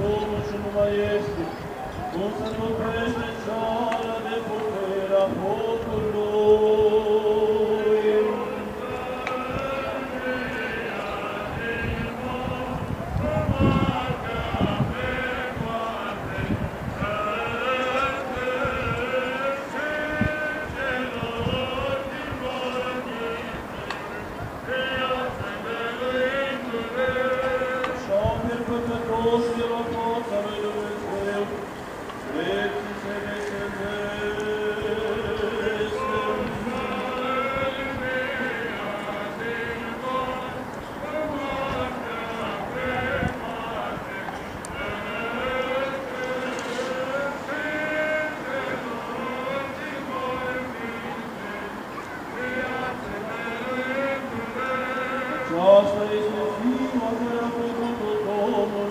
Domnul și nu mai este, cum să nu crește ceara de puterea focului. Asta este ziua care a făcut-o Domnul,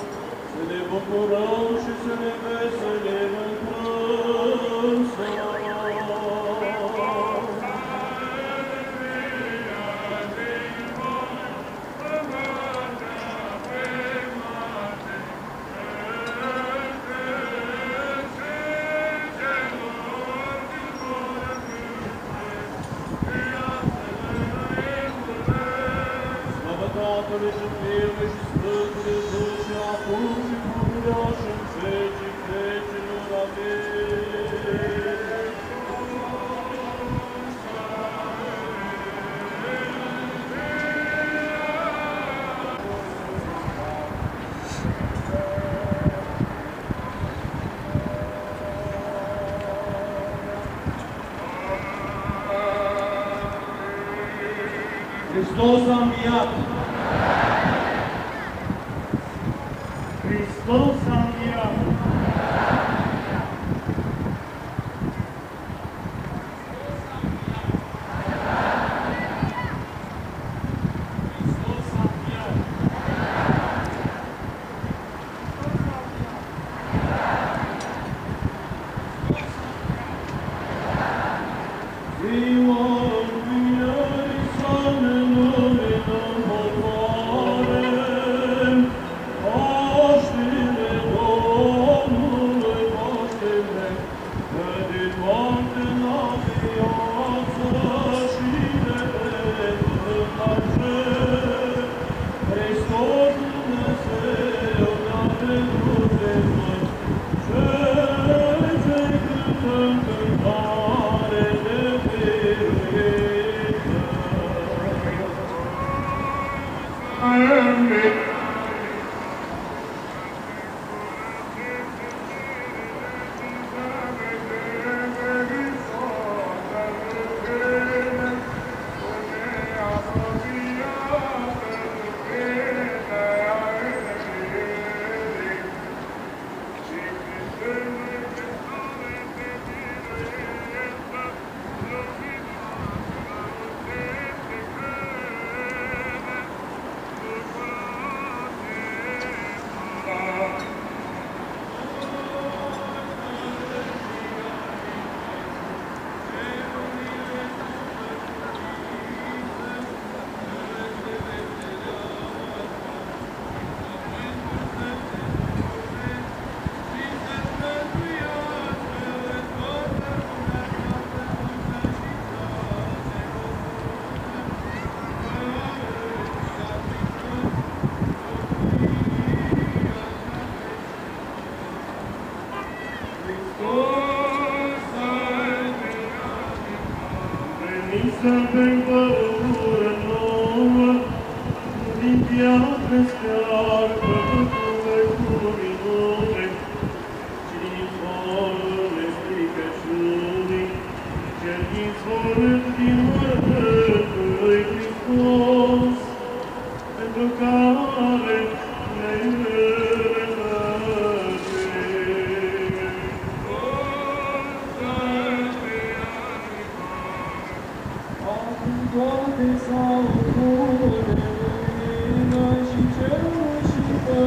să ne bucurăm și să ne veselim în Hristos. Tatălui și Fiului și Sfântului Duh și acum și pururea și în vecii vecilor. Amin. Hristos a înviat! Hristos a înviat! Toate s-au făcut de lumină și cerul și pe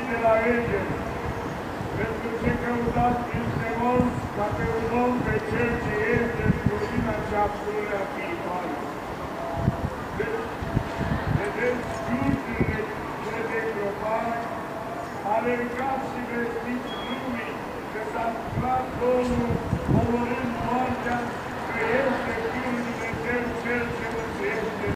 de la îngeri, pentru ce căutați printre morți ca pe un om pe cel ce este în lumina cea pururea viitoare. Vedeți slujurile cele de gropare, alergați și vestiți lumii că s-a sclat Domnul, omorând moartea, că este Fiul Dumnezeu cel ce